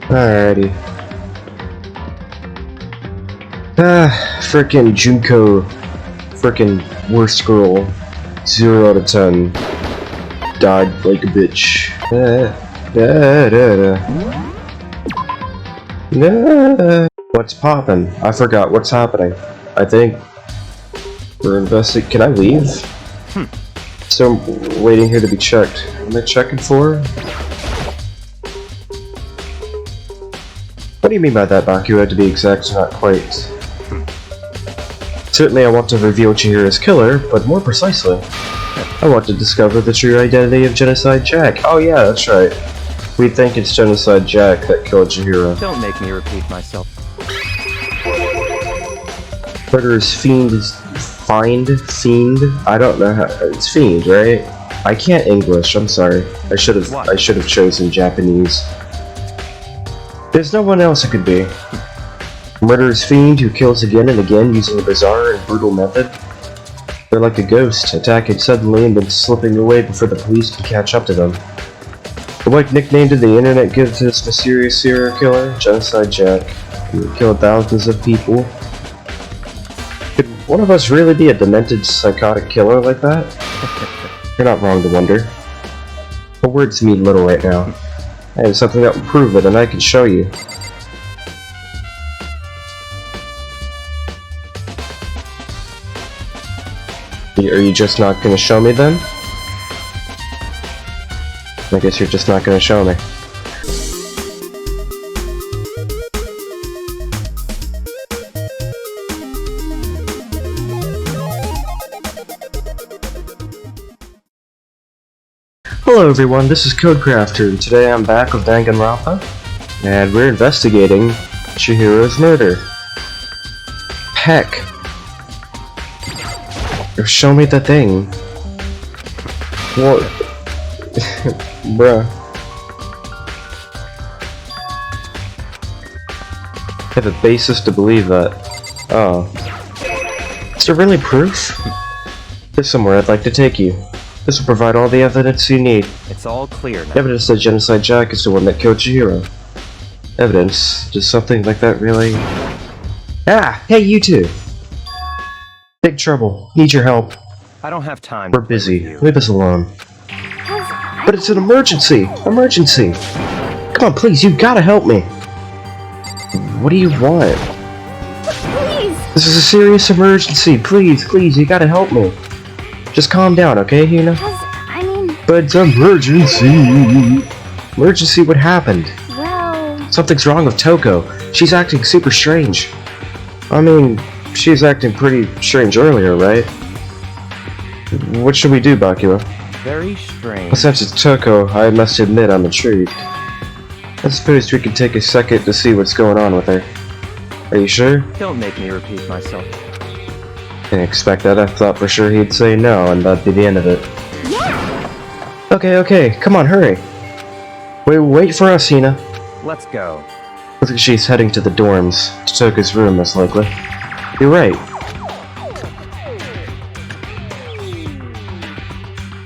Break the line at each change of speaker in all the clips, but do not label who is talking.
Alrighty. Frickin' Junko. Frickin' worst girl. 0 out of 10. Died like a bitch. What's poppin'? I forgot what's happening. I think we're investing. Can I leave? So I'm waiting here to be checked. What am I checking for? What do you mean by that, Bakuya? To be exact, not quite. Certainly I want to reveal Chihira's killer, but more precisely, I want to discover the true identity of Genocide Jack. Oh yeah, that's right. We think it's Genocide Jack that killed Chihiro.
Don't make me repeat myself.
Murderer's fiend is... Fiend? I don't know how... It's fiend, right? I can't English, I'm sorry. I should have chosen Japanese. There's no one else it could be. Murderer's fiend who kills again and again using a bizarre and brutal method. They're like a ghost, attacking suddenly and then slipping away before the police can catch up to them. The what nickname did the internet give to this mysterious serial killer? Genocide Jack. He killed thousands of people. Could one of us really be a demented, psychotic killer like that? You're not wrong to wonder. But words mean little right now. I have something that will prove it, and I can show you. Are you just not going to show me then? I guess you're just not going to show me. Hello everyone, this is Codecrafter, and today I'm back with Danganronpa, and we're investigating Chihiro's murder. Heck. Show me the thing. What? Bruh. I have a basis to believe that. Oh. Is there really proof? There's somewhere I'd like to take you. This will provide all the evidence you need.
It's all clear now.
Evidence that Genocide Jack is the one that killed Chihiro. Evidence? Does something like that really... Ah! Hey, you two! Big trouble. Need your help.
I don't have time.
We're busy. Leave us alone. But it's an emergency! Emergency! Come on, please, you gotta help me! What do you want?
Please!
This is a serious emergency. Please, you gotta help me. Just calm down, okay, Hina? But it's emergency! Emergency, what happened?
Well...
Something's wrong with Toko. She's acting super strange. I mean, she was acting pretty strange earlier, right? What should we do, Bakuya?
Very strange.
Since it's Toko, I must admit I'm intrigued. I suppose we could take a second to see what's going on with her. Are you sure?
Don't make me repeat myself.
Didn't expect that. I thought for sure he'd say no, and that'd be the end of it.
Yeah!
Okay, come on, hurry. Wait for us, Hina.
Let's go.
Looks like she's heading to the dorms. To Toko's room, most likely. You're right.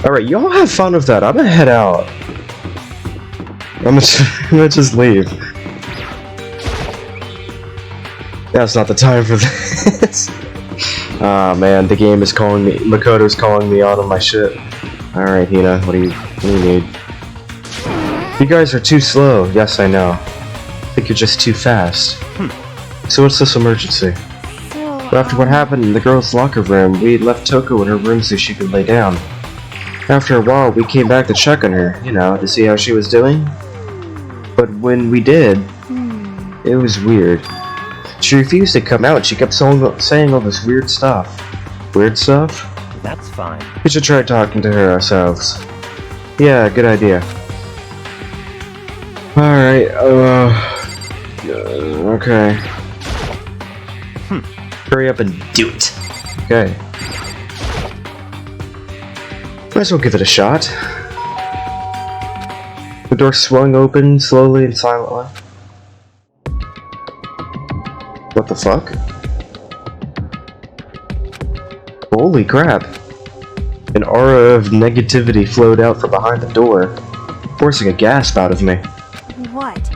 Alright, y'all have fun with that. I'm gonna head out. I'm gonna just leave. That's not the time for this. Ah man, the game is calling me. Makoto's calling me out on my shit. Alright, Hina, what do you need? You guys are too slow. Yes, I know. I think you're just too fast. So what's this emergency? Well, after what happened in the girls' locker room, we left Toko in her room so she could lay down. After a while, we came back to check on her, you know, to see how she was doing. But when we did, it was weird. She refused to come out. She kept saying all this weird stuff. Weird stuff?
That's fine.
We should try talking to her ourselves. Yeah, good idea. Alright, okay. Hurry up and do it. Okay. Might as well give it a shot. The door swung open slowly and silently. What the fuck? Holy crap. An aura of negativity flowed out from behind the door, forcing a gasp out of me.
What?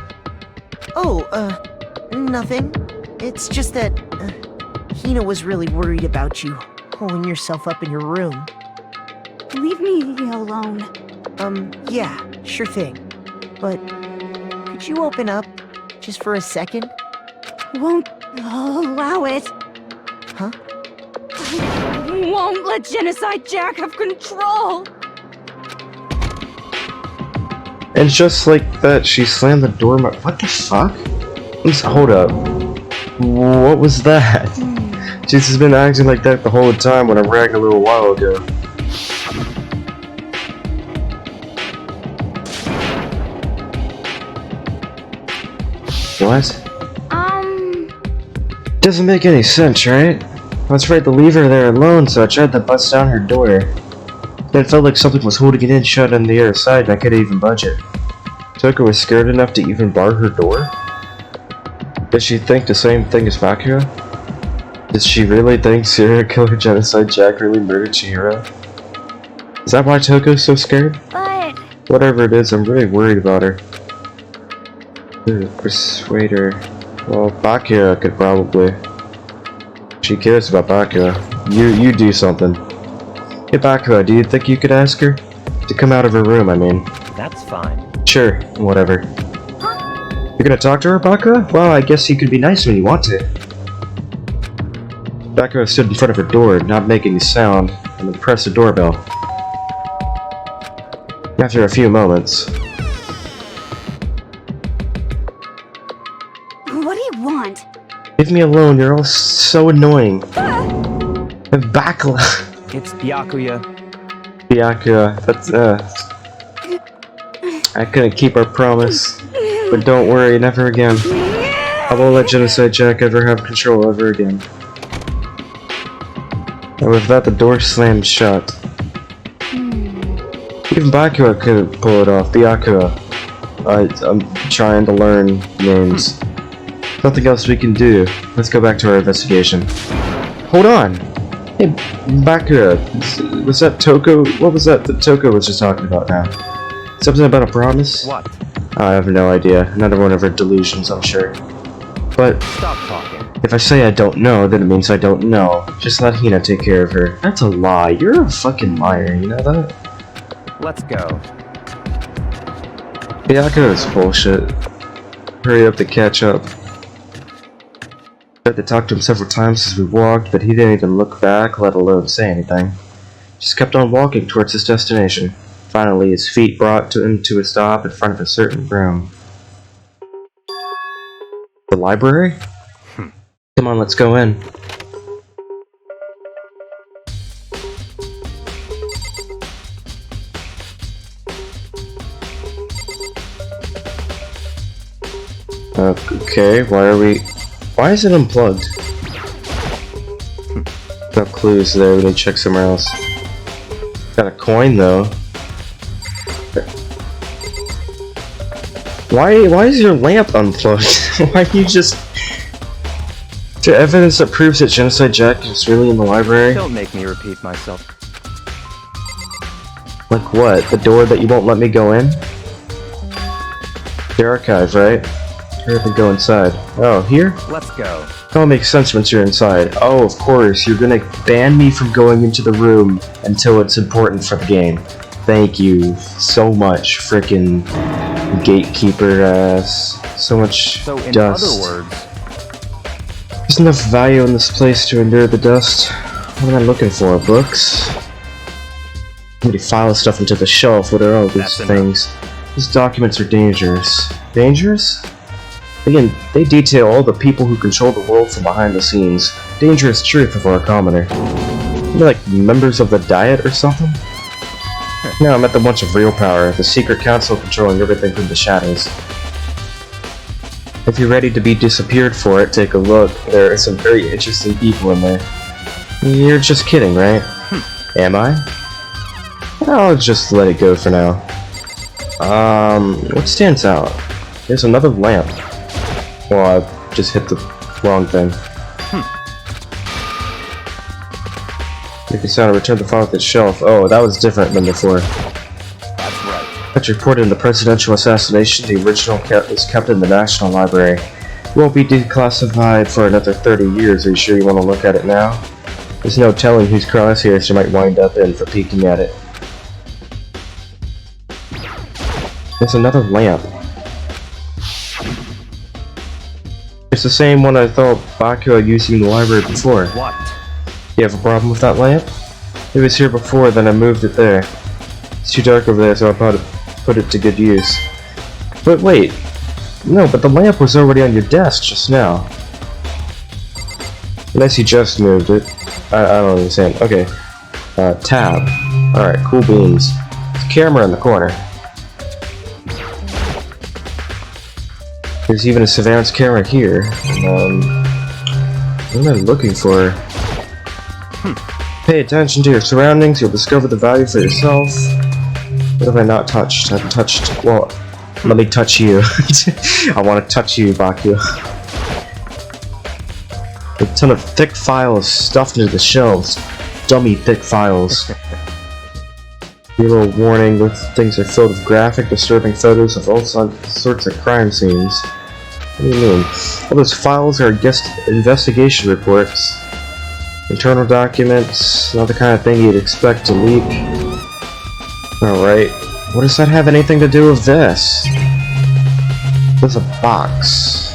Nothing. It's just that, Hina was really worried about you, holding yourself up in your room.
Leave me alone.
Yeah, sure thing. But, could you open up, just for a second?
Won't allow it.
Huh?
I won't let Genocide Jack have control.
And just like that, she slammed the door. What the fuck? Hold up. What was that? She's just been acting like that the whole time when I rang a little while ago. What? Doesn't make any sense, right? I was afraid to leave her there alone, so I tried to bust down her door. Then it felt like something was holding it in shut on the other side, and I couldn't even budge it. Toko was scared enough to even bar her door? Does she think the same thing as Bakura? Does she really think serial killer Genocide Jack really murdered Chihiro? Is that why Toko's so scared?
But
Whatever it is, I'm really worried about her. Persuade her. Well, Bakura could probably. She cares about Bakura. You do something. Hey Bakura, do you think you could ask her? To come out of her room, I mean.
That's fine.
Sure, whatever. You're gonna talk to her, Bakura? Well, I guess you could be nice when you want to. Bakura stood in front of her door, not making a sound, and then pressed the doorbell. After a few moments,
what do you want?
leave me alone, you're all so annoying. Bakura.
It's Byakuya.
Byakuya, that's, I couldn't keep our promise. But don't worry, never again. I won't let Genocide Jack ever have control ever again. And with that, the door slammed shut. Even Bakura couldn't pull it off. Byakuya. I'm trying to learn names. Nothing else we can do. Let's go back to our investigation. Hold on! Hey, Bakura, was that Toko? What was that Toko was just talking about now? Something about a promise?
What?
I have no idea. Another one of her delusions, I'm sure. But
Stop talking.
if I say I don't know, then it means I don't know. Just let Hina take care of her. That's a lie. You're a fucking liar, you know that?
Let's go.
Byakuya is bullshit. Hurry up to catch up. I had to talk to him several times as we walked, but he didn't even look back, let alone say anything. Just kept on walking towards his destination. Finally, his feet brought him to a stop in front of a certain room. The library? Come on, let's go in. Okay, why is it unplugged? No clues there, we need to check somewhere else. Got a coin though. Why is your lamp unplugged? Why are you just... Is there evidence that proves that Genocide Jack is really in the library?
Don't make me repeat myself.
Like what? The door that you won't let me go in? The archive, right? Hurry up and go inside. Oh, here?
Let's go.
That all makes sense once you're inside. Oh, of course, you're gonna ban me from going into the room until it's important for the game. Thank you so much, frickin' gatekeeper ass. So much
So in
dust.
other words,
There's enough value in this place to endure the dust. What am I looking for? Books? Somebody file stuff into the shelf. What are all these
That's
things? These documents are dangerous. Dangerous? Again, they detail all the people who control the world from behind the scenes. Dangerous truth for a commoner. Maybe like members of the Diet or something? No, I meant the bunch of real power. The secret council controlling everything from the shadows. If you're ready to be disappeared for it, take a look. There are some very interesting people in there. You're just kidding, right? Am I? I'll just let it go for now. What stands out? There's another lamp. Well, I just hit the wrong thing. Make a sound to return the file to the shelf. Oh, that was different than before.
that's right.
It's reported in the presidential assassination. The original is kept in the National Library. It won't be declassified for another 30 years. Are you sure you want to look at it now? There's no telling whose crosshairs you might wind up in for peeking at it. There's another lamp. It's the same one I thought Bakuya used in the library before.
What?
You have a problem with that lamp? It was here before, then I moved it there. It's too dark over there, so I put it to good use. But wait. No, but the lamp was already on your desk just now. Unless you just moved it. I don't understand. Okay. Tab. Alright, cool beans. There's a camera in the corner. There's even a surveillance camera here. What am I looking for? Pay attention to your surroundings, you'll discover the value for yourself. What have I not touched? I haven't touched... Well, let me touch you. I want to touch you, Bakuya. A ton of thick files stuffed into the shelves. Dummy thick files. Your little warning with things are filled with graphic, disturbing photos of all sorts of crime scenes. What do you mean? All those files are investigation reports. Internal documents, not the kind of thing you'd expect to leak. Alright, what does that have anything to do with this? There's a box.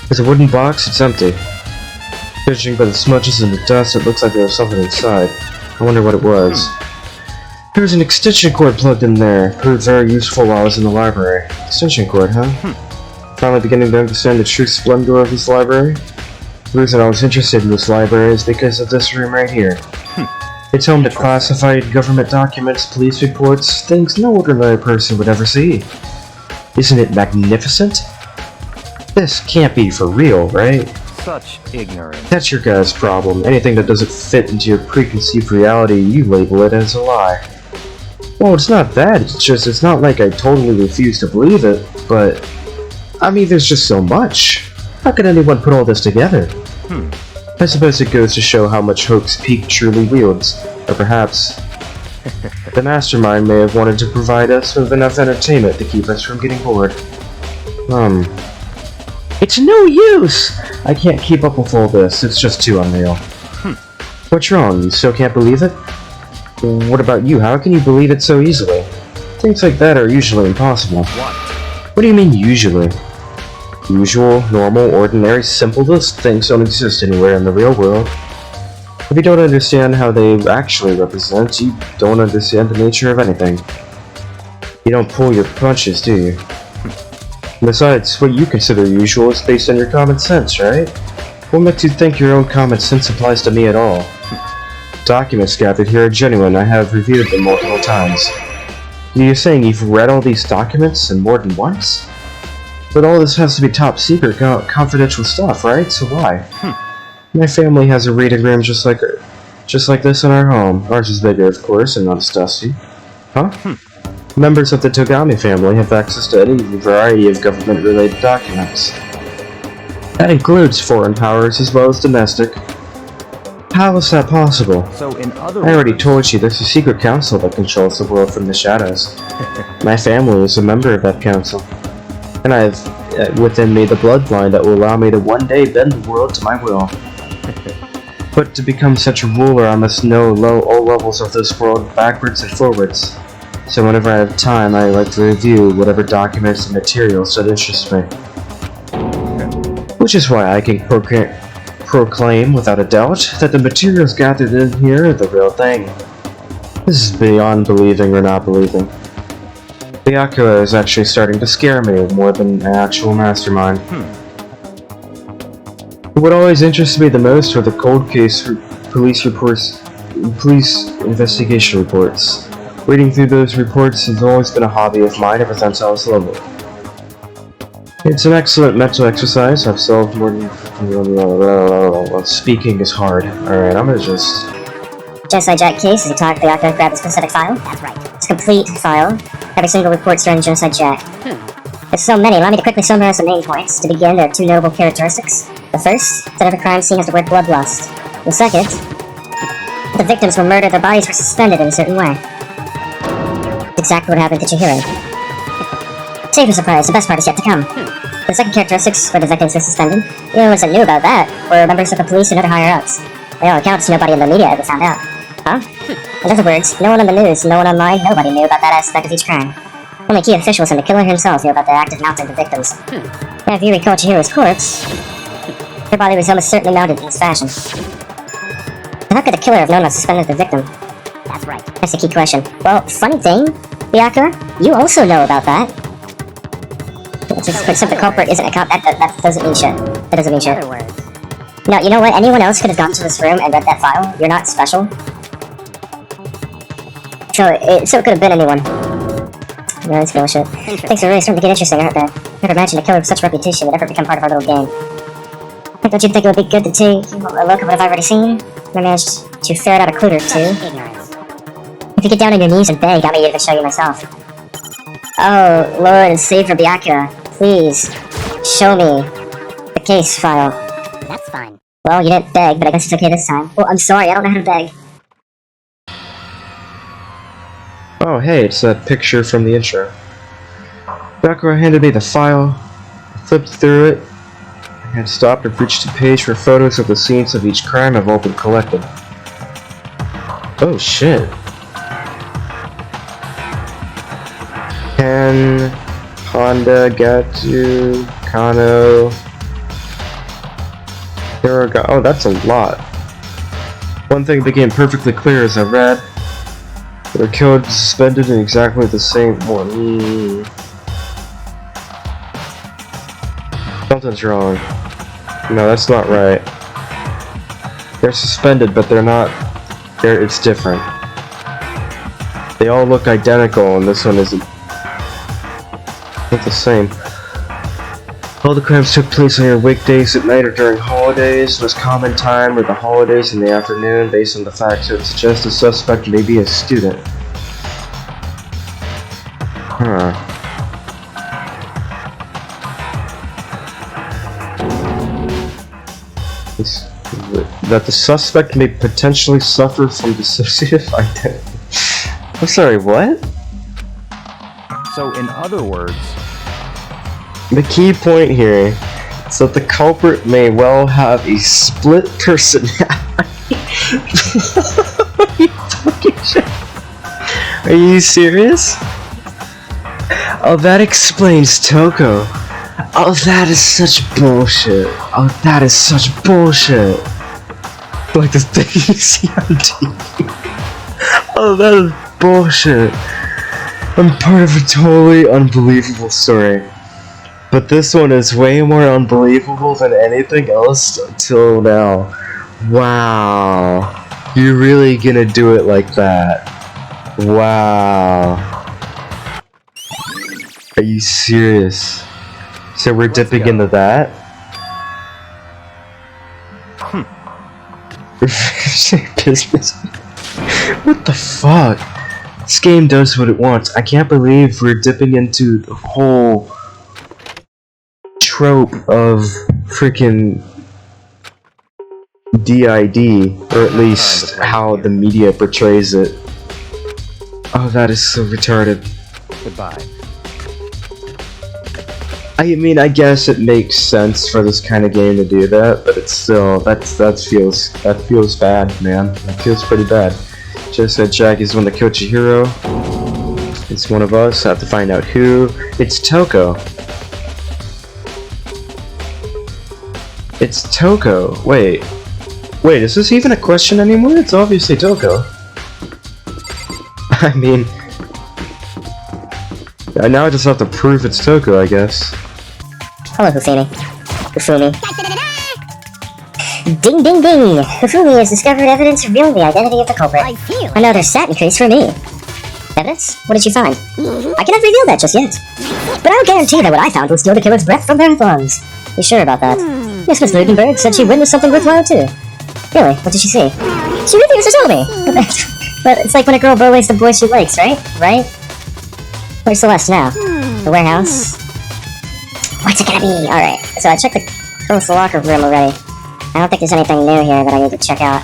There's a wooden box, it's empty. Judging by the smudges and the dust, it looks like there was something inside. I wonder what it was. There's an extension cord plugged in there. Proved very useful while I was in the library. Extension cord, huh? Finally beginning to understand the true splendor of this library. The reason I was interested in this library is because of this room right here. It's home to classified government documents, police reports, things no ordinary person would ever see. Isn't it magnificent? This can't be for real, right?
Such ignorance.
That's your guys' problem. Anything that doesn't fit into your preconceived reality, you label it as a lie. Well, it's not that, it's not like I totally refuse to believe it, but... I mean, there's just so much. How could anyone put all this together? I suppose it goes to show how much hoax Peak truly wields. Or perhaps... the mastermind may have wanted to provide us with enough entertainment to keep us from getting bored. It's no use! I can't keep up with all this, it's just too unreal. What's wrong, you still can't believe it? What about you, how can you believe it so easily? Things like that are usually impossible. What do you mean, usually? Usual, normal, ordinary, simple, those things don't exist anywhere in the real world. If you don't understand how they actually represent, you don't understand the nature of anything. You don't pull your punches, do you? Besides, what you consider usual is based on your common sense, right? What makes you think your own common sense applies to me at all? Documents gathered here are genuine, I have reviewed them multiple times. You're saying you've read all these documents and more than once? But all this has to be top secret, confidential stuff, right? So why? My family has a reading room just like this in our home. Ours is bigger, of course, and not as dusty. Huh? Members of the Togami family have access to any variety of government-related documents. That includes foreign powers as well as domestic. How is that possible?
So in other
I already
words,
told you there's a secret council that controls the world from the shadows. My family is a member of that council. And I have within me the bloodline that will allow me to one day bend the world to my will. But to become such a ruler, I must know all levels of this world backwards and forwards. So whenever I have time, I like to review whatever documents and materials that interest me. Which is why I can proclaim without a doubt that the materials gathered in here are the real thing. This is beyond believing or not believing. Byakuya is actually starting to scare me more than an actual mastermind. What always interested me the most were the cold case police investigation reports. Reading through those reports has always been a hobby of mine ever since I was little. It's an excellent mental exercise. I've solved more than... Speaking is hard. Alright, I'm gonna just...
Genocide Jack case, as you talk, Byakuya grabbed a specific file. That's right. It's a complete file. Every single report surrounding Genocide Jack. There's so many, allow me to quickly summarize some main points. To begin, there are two notable characteristics. The first, that every crime scene has the word bloodlust. The second, the victims were murdered, their bodies were suspended in a certain way. Exactly what happened to Chihiro. Save your surprise, the best part is yet to come. The second characteristics for the victims is suspended. The only ones that knew about that were members of the police and other higher-ups. By all accounts, nobody in the media ever found out. Huh? In other words, no one on the news, no one online, nobody knew about that aspect of each crime. Only key officials and the killer himself knew about the act of mounting the victims. Now, if you recall Chihiro's corpse, her body was almost certainly mounted in this fashion. How could the killer have known how to suspend the victim? That's right. That's the key question. Well, funny thing, Byakuya, you also know about that. Except the culprit isn't a cop, that doesn't mean shit. That doesn't mean shit. No, you know what? Anyone else could have gone to this room and read that file. You're not special. So it could have been anyone. No, that's bullshit. Things are really starting to get interesting, aren't they? Never imagined a killer with such reputation would ever become part of our little game. Don't you think it would be good to take a look at what I've already seen? I managed to ferret out a clue or two. If you get down on your knees and beg, I may even show you myself. Oh, Lord and Savior Byakuya, please, show me the case file. That's fine. Well, you didn't beg, but I guess it's okay this time. Well, I'm sorry, I don't know how to beg.
Oh, hey, it's that picture from the intro. Byakuya handed me the file. I flipped through it, and stopped and reached a page where photos of the scenes of each crime have all been collected. Oh, shit. Ken, Honda, Gatsu, Kano, Hiroga. Oh, that's a lot. One thing became perfectly clear as I read. They were killed, suspended in exactly the same one. Something's wrong. No, that's not right. They're suspended, but they're not. It's different. They all look identical, and this one isn't. Not the same. All the crimes took place on your weekdays at night or during holidays. Most common time were the holidays in the afternoon, based on the facts that suggest the suspect may be a student. Huh. That the suspect may potentially suffer from dissociative identity. I'm sorry, what?
So, in other words,
the key point here is that the culprit may well have a split personality. Are you serious? Oh, that explains Toko. Oh, that is such bullshit. Oh, that is such bullshit. Like the thing you see on TV. Oh, that is bullshit. I'm part of a totally unbelievable story. But this one is way more unbelievable than anything else till now. Wow. You're really gonna do it like that? Wow. Are you serious? So we're dipping into that? Business. What the fuck? This game does what it wants. I can't believe we're dipping into the whole trope of freaking DID, or at least how the media portrays it. Oh, that is so retarded.
goodbye.
I mean, I guess it makes sense for this kind of game to do that, but it's still that feels bad, man. That feels pretty bad. Just said Jack is one that killed Chihiro. It's one of us. I have to find out who. It's Toko. It's Toko. Wait, is this even a question anymore? It's obviously Toko. I mean, now I just have to prove it's Toko, I guess.
Hello, Hufumi. Ding ding ding! Hufumi has discovered evidence revealing the identity of the culprit. Another stat increase for me. Evidence? What did you find? I cannot reveal that just yet. But I'll guarantee that what I found will steal the killer's breath from their lungs. You sure about that? Yes, Miss Ludenberg said she witnessed something worthwhile too. Really? What did she see? She refused to tell me! But it's like when a girl bullies the boy she likes, right? Right? Where's Celeste now? The warehouse? What's it gonna be? Alright, so I checked the girls' locker room already. I don't think there's anything new here that I need to check out.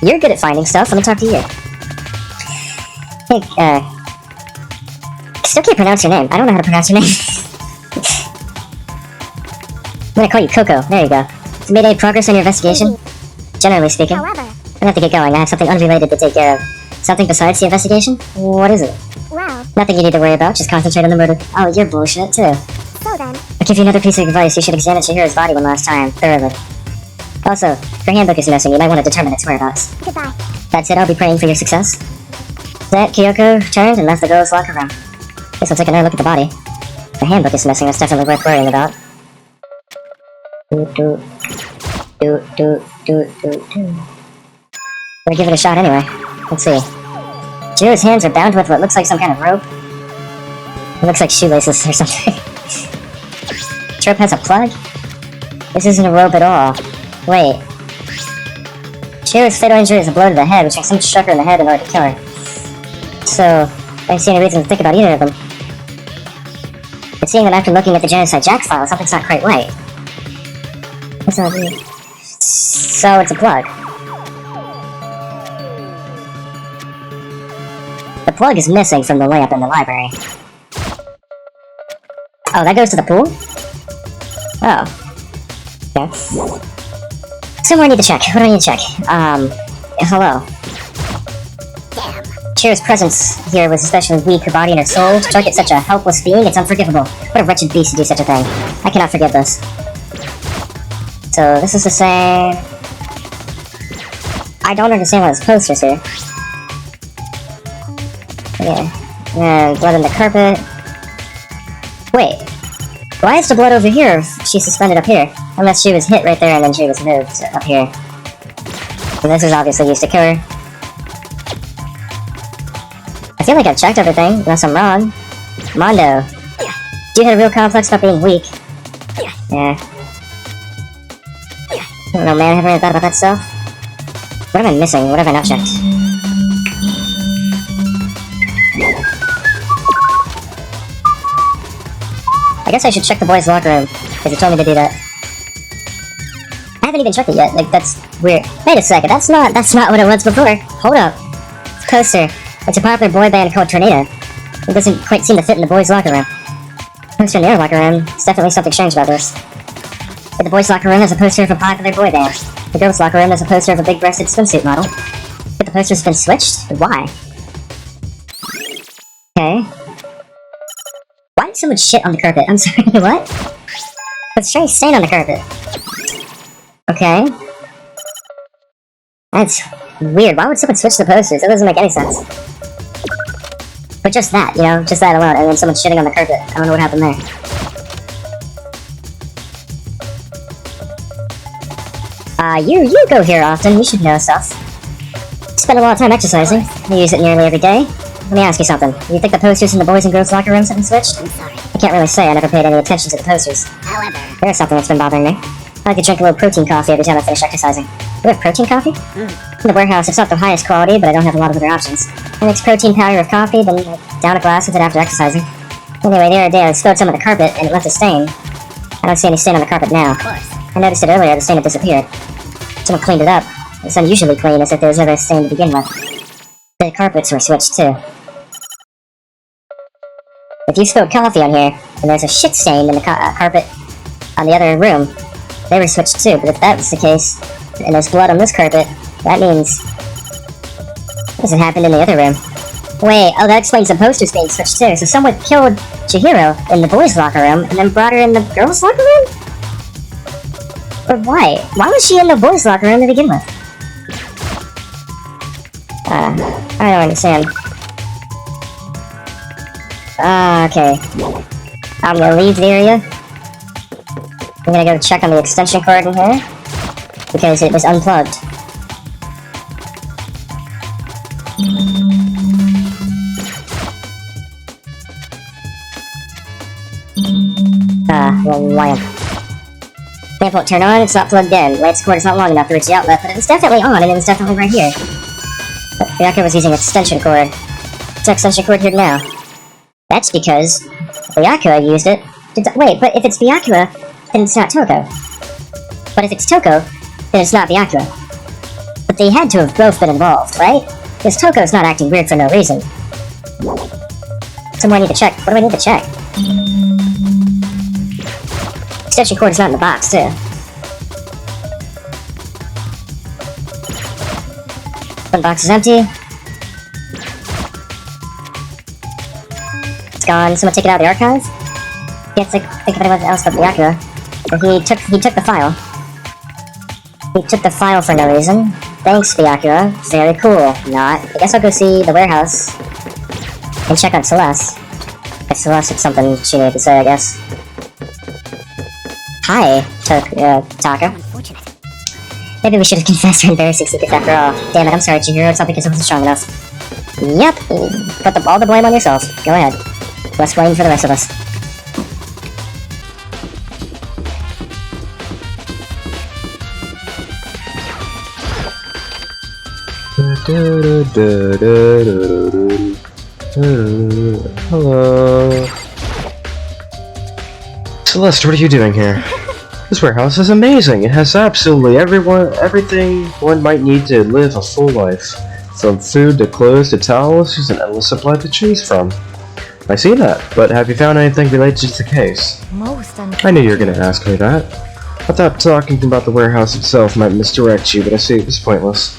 You're good at finding stuff. Let me talk to you. Hey, still can't pronounce your name. I don't know how to pronounce your name. I'm gonna call you Coco. There you go. Have you made any progress on your investigation? Generally speaking.
However,
I have to get going. I have something unrelated to take care of. Something besides the investigation? What is it?
well,
Nothing you need to worry about. Just concentrate on the murder. Oh, you're bullshit, too.
so then,
I'll give you another piece of advice. You should examine Chihiro's body one last time, thoroughly. Also, her handbook is missing. You might want to determine its whereabouts.
goodbye.
That's it. I'll be praying for your success. That Kyoko turned and left the girls' locker room. Guess I'll take another look at the body. The handbook is missing. That's definitely worth worrying about. Better give it a shot anyway. Let's see. Jiro's hands are bound with what looks like some kind of rope. It looks like shoelaces or something. Trope has a plug? This isn't a rope at all. Wait. Jiro's fatal injury is a blow to the head, which makes someone struck her in the head in order to kill her. So, I don't see any reason to think about either of them. But seeing them after looking at the Genocide Jack file, something's not quite right. What's that mean? So, it's a plug. The plug is missing from the lamp in the library. Oh, that goes to the pool? Oh. Okay. Somewhere I need to check. What do I need to check? Hello. Chihiro's presence here was especially weak, her body and her soul. To strike at such a helpless being, it's unforgivable. What a wretched beast to do such a thing. I cannot forgive this. So, this is the same... I don't understand what this poster's here. Yeah. And blood in the carpet. Wait. Why is the blood over here if she's suspended up here? Unless she was hit right there and then she was moved up here. And this is obviously used to kill her. I feel like I've checked everything, unless I'm wrong. Mondo. You had a real complex about being weak. Yeah. I don't know, man. I haven't really thought about that stuff. What am I missing? What have I not checked? I guess I should check the boys' locker room, because he told me to do that. I haven't even checked it yet. Like, that's weird. Wait a second. That's not what it was before. Hold up. It's a poster. It's a popular boy band called Tornado. It doesn't quite seem to fit in the boys' locker room. Poster in their locker room. There's definitely something strange about this. In the boys' locker room, there's a poster of a popular boy band. The girls' locker room, there's a poster of a big-breasted swimsuit model. But the poster's been switched? Why? Okay. Why did someone shit on the carpet? I'm sorry, what? There's a strange stain on the carpet. Okay. That's weird. Why would someone switch the posters? That doesn't make any sense. But just that, you know? Just that alone, and then someone shitting on the carpet. I don't know what happened there. You go here often. You should know stuff. You spend a lot of time exercising. You use it nearly every day. Let me ask you something. Do you think the posters in the boys' and girls' locker rooms have been switched?
I'm sorry.
I can't really say. I never paid any attention to the posters.
However,
There's something that's been bothering me. I like to drink a little protein coffee every time I finish exercising. You have protein coffee? In the warehouse, it's not the highest quality, but I don't have a lot of other options. I mix protein powder with coffee, then down a glass with it after exercising. Anyway, the other day I spilled some on the carpet, and it left a stain. I don't see any stain on the carpet now.
of course.
I noticed it earlier, the stain had disappeared. Someone cleaned it up. It's unusually clean, as if there was never a stain to begin with. The carpets were switched, too. If you spilled coffee on here, and there's a shit stain in the carpet on the other room, they were switched too. But if that was the case, and there's blood on this carpet, that means this had happened in the other room. Wait, oh, that explains the posters being switched too. So someone killed Chihiro in the boys' locker room, and then brought her in the girls' locker room? But why? Why was she in the boys' locker room to begin with? I don't understand. Okay. I'm gonna leave the area. I'm gonna go check on the extension cord in here, because it was unplugged. Lamp. Lamp won't turn on, it's not plugged in. Lamp's cord is not long enough to reach the outlet, but it was definitely on, and it was definitely right here. But Byakuya was using extension cord. What's the extension cord here now? That's because Byakuya used it to wait, but if it's Byakuya, then it's not Toko. But if it's Toko, then it's not Byakuya. But they had to have both been involved, right? Because Toko's not acting weird for no reason. Somewhere I need to check. What do I need to check? Extension cord is not in the box, too. One box is empty. It's gone. Someone take it out of the archive? Can't think of anyone else but Byakuya. But he took the file. He took the file for no reason. Thanks, Byakuya. Very cool. Not. I guess I'll go see the warehouse and check on Celeste. If Celeste had something she needed to say, I guess. Hi, Taka. Maybe we should have confessed our embarrassing secrets after all. Damn it, I'm sorry, Chihiro. It's not because I wasn't strong enough. Yep, put all the blame on yourself. Go ahead. Less blame for the rest of us.
Hello. Celeste, what are you doing here? This warehouse is amazing. It has absolutely everything one might need to live a full life. From food to clothes to towels, there's an endless supply to choose from. I see that, but have you found anything related to the case? I knew you were going to ask me that. I thought talking about the warehouse itself might misdirect you, but I see it was pointless.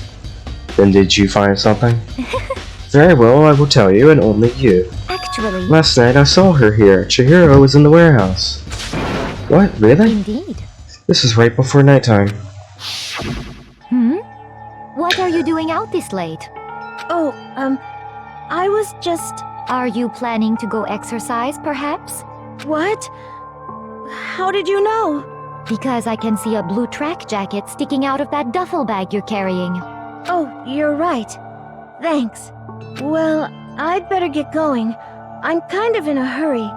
Then did you find something? Very well, I will tell you, and only you.
Actually...
Last night I saw her here. Chihiro was in the warehouse. What? Really?
Indeed.
This is right before nighttime.
What are you doing out this late?
Oh, I was just...
Are you planning to go exercise, perhaps?
What? How did you know?
Because I can see a blue track jacket sticking out of that duffel bag you're carrying.
Oh, you're right. Thanks. Well, I'd better get going. I'm kind of in a hurry.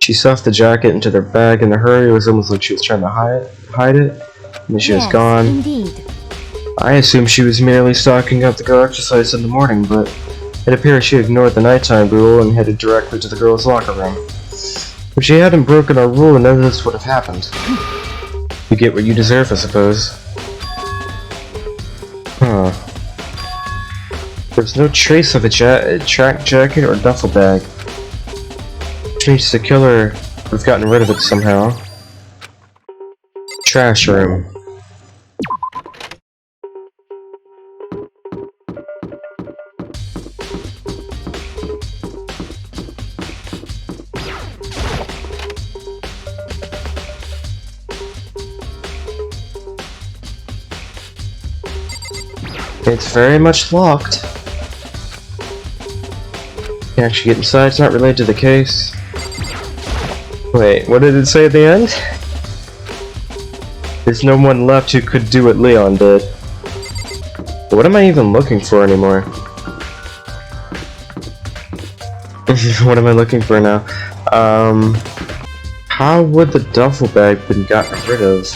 She stuffed the jacket into their bag in a hurry. It was almost like she was trying to hide it. And then she was gone.
Indeed.
I assumed she was merely stocking up to go exercise in the morning, but it appears she ignored the nighttime rule and headed directly to the girls' locker room. If she hadn't broken our rule, none of this would have happened. You get what you deserve, I suppose. Huh. There's no trace of a track jacket or duffel bag. Which means the killer would have gotten rid of it somehow. Trash room. It's very much locked. Can't actually get inside, it's not related to the case. Wait, what did it say at the end? There's no one left who could do what Leon did. What am I even looking for anymore? What am I looking for now? How would the duffel bag been gotten rid of?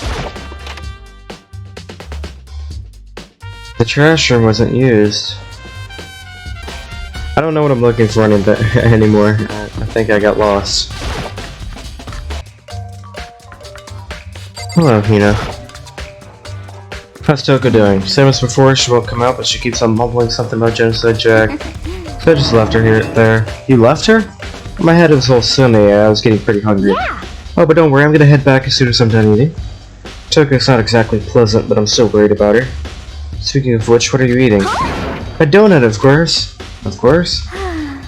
The trash room wasn't used. I don't know what I'm looking for anymore. I think I got lost. Hello, Hina. How's Toko doing? Same as before, she won't come out, but she keeps on mumbling something about Genocide Jack. So I just left her there. You left her? My head was all sunny, I was getting pretty hungry.
Yeah.
Oh, but don't worry, I'm gonna head back as soon as I'm done eating. Toko's not exactly pleasant, but I'm still worried about her. Speaking of which, what are you eating? A donut, of course. Of course.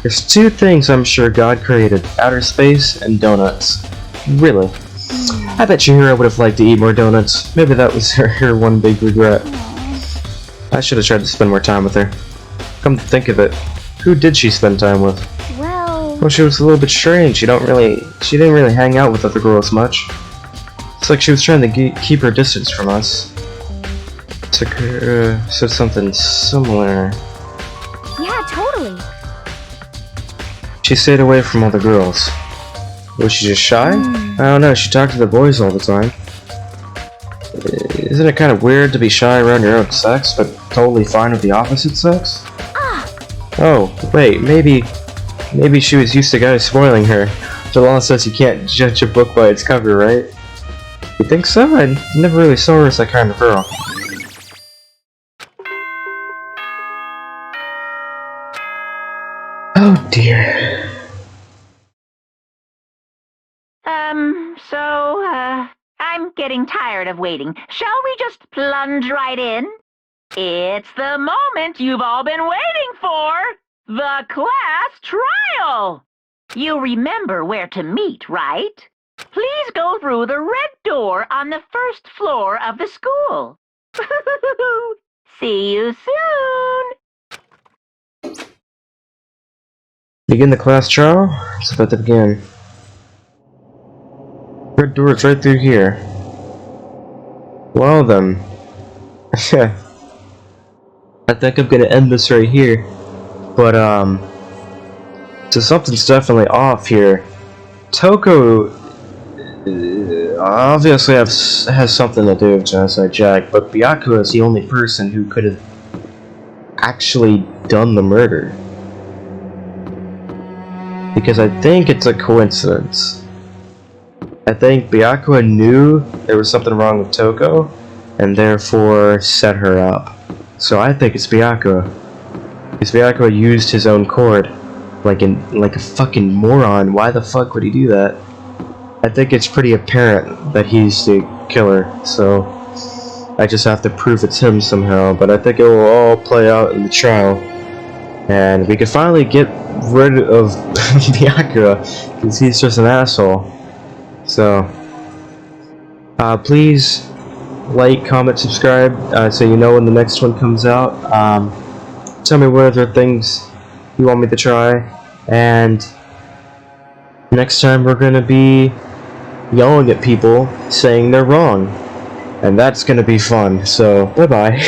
There's two things I'm sure God created. Outer space and donuts. Really. I bet Chihiro would have liked to eat more donuts. Maybe that was her one big regret. I should have tried to spend more time with her. Come to think of it, who did she spend time with?
Well,
She was a little bit strange. She didn't really hang out with other girls much. It's like she was trying to keep her distance from us. Said something similar.
yeah, totally.
She stayed away from other girls. Was she just shy? I don't know, she talked to the boys all the time. Isn't it kind of weird to be shy around your own sex, but totally fine with the opposite sex? Oh, wait, maybe she was used to guys spoiling her. The law says you can't judge a book by its cover, right? You think so? I never really saw her as that kind of girl. Oh dear.
I'm getting tired of waiting. Shall we just plunge right in? It's the moment you've all been waiting for! The class trial! You remember where to meet, right? Please go through the red door on the first floor of the school. See you soon!
Begin the class trial? It's about to begin. Red door is right through here. Well then. I think I'm gonna end this right here. But, so something's definitely off here. Toko obviously has something to do with Genocide Jack, but Byakuya is the only person who could have actually done the murder. Because I think it's a coincidence. I think Byakuya knew there was something wrong with Toko, and therefore set her up. So I think it's Byakuya. Because Byakuya used his own cord. Like a fucking moron. Why the fuck would he do that? I think it's pretty apparent that he's the killer, so I just have to prove it's him somehow, but I think it will all play out in the trial. And we can finally get rid of Byakuya, because he's just an asshole. So, please like, comment, subscribe, so you know when the next one comes out. Tell me what other things you want me to try, and next time we're gonna be yelling at people saying they're wrong, and that's gonna be fun. So bye bye.